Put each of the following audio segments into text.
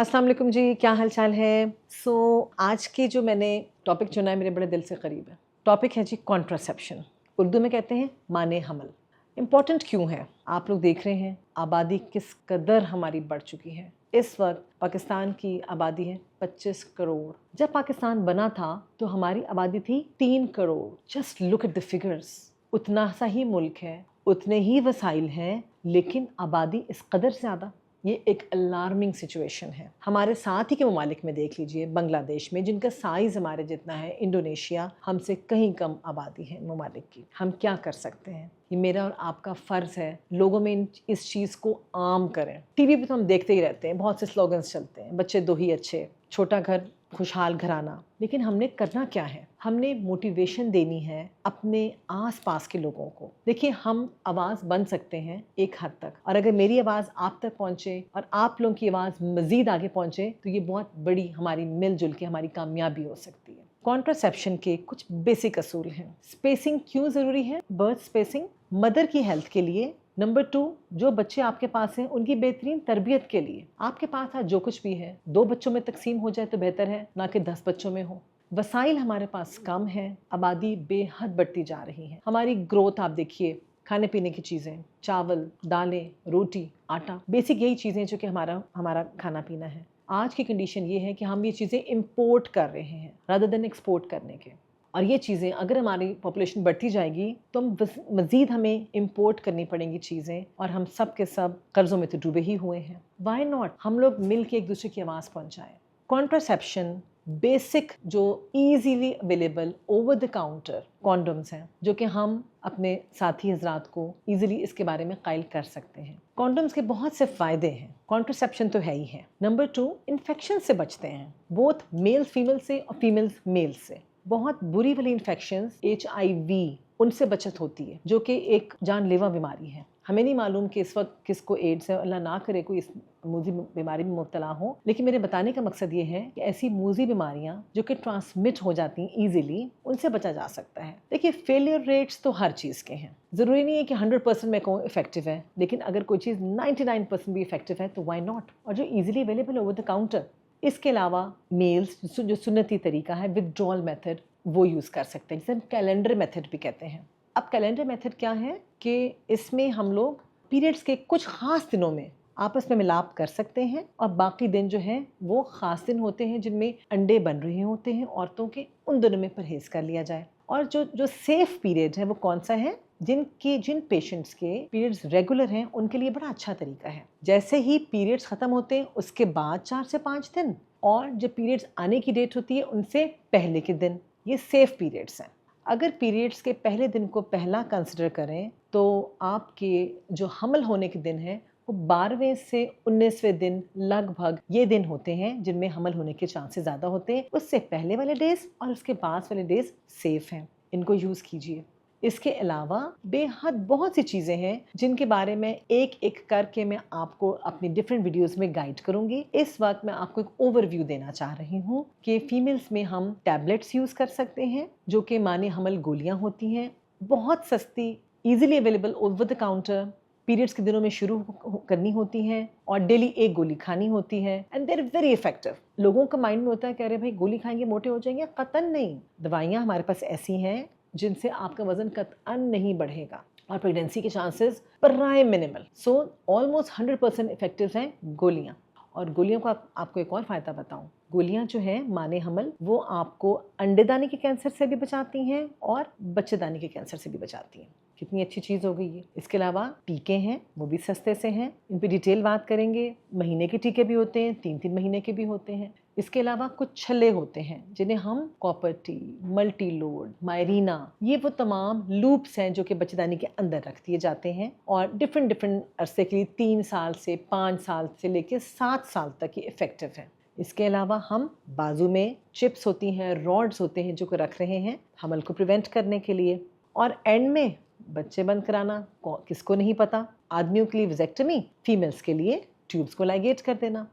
अस्सलाम वालेकुम जी, क्या हाल चाल है। आज के जो मैंने टॉपिक चुना है मेरे बड़े दिल से करीब है। टॉपिक है जी कॉन्ट्रासेप्शन। उर्दू में कहते हैं माने हमल। इम्पॉर्टेंट क्यों है? आप लोग देख रहे हैं आबादी किस कदर हमारी बढ़ चुकी है। इस वक्त पाकिस्तान की आबादी है 25 करोड़। जब पाकिस्तान बना था तो हमारी आबादी थी 3 crore. Just look at the figures. उतना सा ही मुल्क है, उतने ही वसाइल हैं, लेकिन आबादी इस कदर ज़्यादा। ये एक अलार्मिंग सिचुएशन है। हमारे साथ ही के ममालिक में देख लीजिए, बांग्लादेश में जिनका साइज़ हमारे जितना है, इंडोनेशिया हमसे कहीं कम आबादी है ममालिक की। हम क्या कर सकते हैं? ये मेरा और आपका फ़र्ज़ है लोगों में इस चीज़ को आम करें। टीवी पे तो हम देखते ही रहते हैं, बहुत से स्लोगन्स चलते हैं, बच्चे दो ही अच्छे, छोटा घर खुशहाल घराना। लेकिन हमने करना क्या है? हमने मोटिवेशन देनी है अपने आसपास के लोगों को। देखिए, हम आवाज़ बन सकते हैं एक हद तक, और अगर मेरी आवाज़ आप तक पहुँचे और आप लोगों की आवाज़ मज़ीद आगे पहुँचे तो ये बहुत बड़ी हमारी मिलजुल के हमारी कामयाबी हो सकती है। कॉन्ट्रासेप्शन के कुछ बेसिक असूल हैं। स्पेसिंग क्यों ज़रूरी है? बर्थ स्पेसिंग मदर की हेल्थ के लिए। नंबर 2, जो बच्चे आपके पास हैं उनकी बेहतरीन तरबियत के लिए। आपके पास आज जो कुछ भी है 2 बच्चों में तकसीम हो जाए तो बेहतर है, ना कि 10 बच्चों में हो। वसाइल हमारे पास कम है, आबादी बेहद बढ़ती जा रही है। हमारी ग्रोथ आप देखिए, खाने पीने की चीज़ें, चावल, दालें, रोटी, आटा, बेसिक यही चीज़ें जो कि हमारा खाना पीना है। आज की कंडीशन ये है कि हम ये चीज़ें इम्पोर्ट कर रहे हैं रादर देन एक्सपोर्ट करने के। और ये चीज़ें अगर हमारी पॉपुलेशन बढ़ती जाएगी तो मज़ीद हमें इंपोर्ट करनी पड़ेंगी चीज़ें, और हम सब के सब कर्ज़ों में तो डूबे ही हुए हैं। वाई नॉट हम लोग मिल के एक दूसरे की आवाज़ पहुँचाएँ। कॉन्ट्रासेप्शन बेसिक जो easily available over the counter condoms हैं, जो कि हम अपने साथी हजरात को ईजिली इसके बारे में कायल कर सकते हैं। कॉन्डम्स के बहुत से फ़ायदे हैं, कॉन्ट्रासेप्शन तो है ही है। नंबर 2, इन्फेक्शन से बचते हैं, बोथ मेल फीमेल से और फीमेल्स मेल से। बहुत बुरी वाली इन्फेक्शंस HIV उनसे बचत होती है, जो कि एक जानलेवा बीमारी है। हमें नहीं मालूम कि इस वक्त किसको एड्स है, अल्लाह ना करे कोई इस मूजी बीमारी में मुब्तला हो, लेकिन मेरे बताने का मकसद ये है कि ऐसी मूजी बीमारियां जो कि ट्रांसमिट हो जाती हैं ईजिली, उनसे बचा जा सकता है। देखिए, फेलियर रेट्स तो हर चीज़ के हैं। ज़रूरी नहीं है कि 100% में कहूँ इफेक्टिव है, लेकिन अगर कोई चीज़ 99% भी इफेक्टिव है तो वाई नॉट, और जो easily available over the counter. इसके अलावा मेल्स जो सुन्नती तरीका है विथड्रॉल मेथड, वो यूज़ कर सकते हैं, जिसे हम कैलेंडर मेथड भी कहते हैं। अब कैलेंडर मेथड क्या है कि इसमें हम लोग पीरियड्स के कुछ ख़ास दिनों में आपस में मिलाप कर सकते हैं, और बाकी दिन जो है वो ख़ास दिन होते हैं जिनमें अंडे बन रहे होते हैं औरतों के, उन दिनों में परहेज़ कर लिया जाए। और जो सेफ़ पीरियड है वो कौन सा है? जिन पेशेंट्स के पीरियड्स रेगुलर हैं उनके लिए बड़ा अच्छा तरीका है। जैसे ही पीरियड्स ख़त्म होते हैं उसके बाद 4 से 5 दिन, और जब पीरियड्स आने की डेट होती है उनसे पहले के दिन, ये सेफ़ पीरियड्स हैं। अगर पीरियड्स के पहले दिन को पहला कंसिडर करें तो आपके जो हमल होने के दिन हैं वो 12वें से 19वें दिन लगभग ये दिन होते हैं जिनमें हमल होने के चांसेस ज़्यादा होते हैं। उससे पहले वाले डेज और उसके बाद वाले डेज सेफ़ हैं, इनको यूज़ कीजिए। इसके अलावा बेहद बहुत सी चीज़ें हैं जिनके बारे में एक एक करके मैं आपको अपनी डिफरेंट वीडियोस में गाइड करूंगी। इस वक्त मैं आपको एक ओवरव्यू देना चाह रही हूँ कि फीमेल्स में हम टैबलेट्स यूज़ कर सकते हैं, जो कि माने हमल गोलियाँ होती हैं, बहुत सस्ती, easily available over the counter. Periods के दिनों में शुरू करनी होती हैं और डेली एक गोली खानी होती है, एंड देर वेरी इफेक्टिव। लोगों का माइंड में होता है, कह रहे भाई गोली खाएंगे मोटे हो जाएंगे। कतन नहीं, दवाइयाँ हमारे पास ऐसी हैं जिनसे आपका वजन कतई नहीं बढ़ेगा और प्रेगनेंसी के chances prime minimal. So almost 100% effective हैं गोलियाँ। और गोलियों का आपको एक और फ़ायदा बताऊं, गोलियां जो हैं माने हमल, वो आपको अंडेदानी के कैंसर से भी बचाती हैं और बच्चेदानी के कैंसर से भी बचाती हैं। कितनी अच्छी चीज़ हो गई है। इसके अलावा टीके हैं, वो भी सस्ते से हैं, इन पर डिटेल बात करेंगे। महीने के टीके भी होते हैं, 3-3 महीने के भी होते हैं। इसके अलावा कुछ छल्ले होते हैं जिन्हें हम कॉपर टी, मल्टी लोड, मायरीना, ये वो तमाम लूप्स हैं जो कि बच्चेदानी के अंदर रख दिए जाते हैं और डिफरेंट अरसे के लिए 3 साल से 5 साल से लेकर 7 साल तक ये इफेक्टिव है। इसके अलावा हम बाजू में चिप्स होती हैं, रॉड्स होते हैं जो कि रख रहे हैं हमल को प्रिवेंट करने के लिए। और एंड में बच्चे बंद कराना किसको नहीं पता। आदमियों के लिए विजेक्टमी, फीमेल्स के लिए ट्यूब्स को लाइगेट कर देना।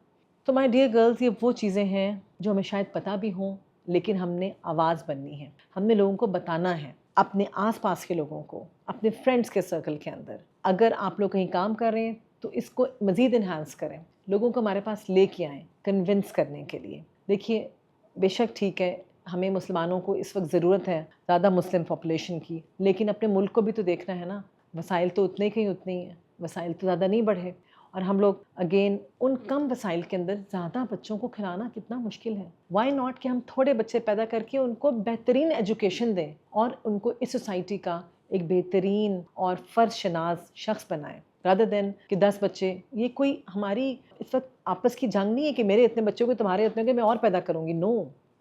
तो माय डियर गर्ल्स, ये वो चीज़ें हैं जो हमें शायद पता भी हों, लेकिन हमने आवाज़ बननी है, हमने लोगों को बताना है, अपने आसपास के लोगों को, अपने फ्रेंड्स के सर्कल के अंदर। अगर आप लोग कहीं काम कर रहे हैं तो इसको मज़ीद इन्हांस करें, लोगों को हमारे पास लेके आएँ कन्विंस करने के लिए। देखिए, बेशक ठीक है, हमें मुसलमानों को इस वक्त ज़रूरत है ज़्यादा मुस्लिम पॉपुलेशन की, लेकिन अपने मुल्क को भी तो देखना है ना। वसाइल तो उतने के ही उतने ही हैं, वसाइल तो ज़्यादा नहीं बढ़े। और हम लोग अगेन उन कम वसाइल के अंदर ज़्यादा बच्चों को खिलाना कितना मुश्किल है। वाई नॉट कि हम थोड़े बच्चे पैदा करके उनको बेहतरीन एजुकेशन दें और उनको इस सोसाइटी का एक बेहतरीन और फ़र्ज़शनास शख्स बनाएं, रादर देन कि 10 बच्चे। ये कोई हमारी इस वक्त आपस की जंग नहीं है कि मेरे इतने बच्चों के तुम्हारे इतने के मैं और पैदा करूँगी। No,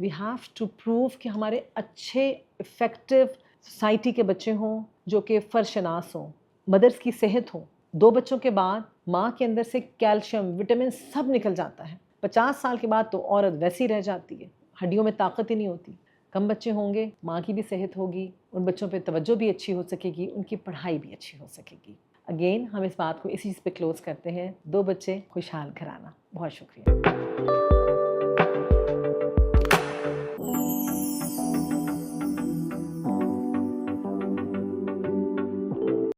we have to prove कि हमारे अच्छे इफ़ेक्टिव सोसाइटी के बच्चे हों जो कि फ़र्ज़शनास हों, मदर्स की सेहत हो। 2 बच्चों के बाद माँ के अंदर से कैल्शियम, विटामिन सब निकल जाता है। 50 साल के बाद तो औरत वैसी रह जाती है, हड्डियों में ताकत ही नहीं होती। कम बच्चे होंगे, माँ की भी सेहत होगी, उन बच्चों पे तवज्जो भी अच्छी हो सकेगी, उनकी पढ़ाई भी अच्छी हो सकेगी। अगेन हम इस बात को इसी चीज़ पे क्लोज़ करते हैं, 2 बच्चे खुशहाल घराना। बहुत शुक्रिया।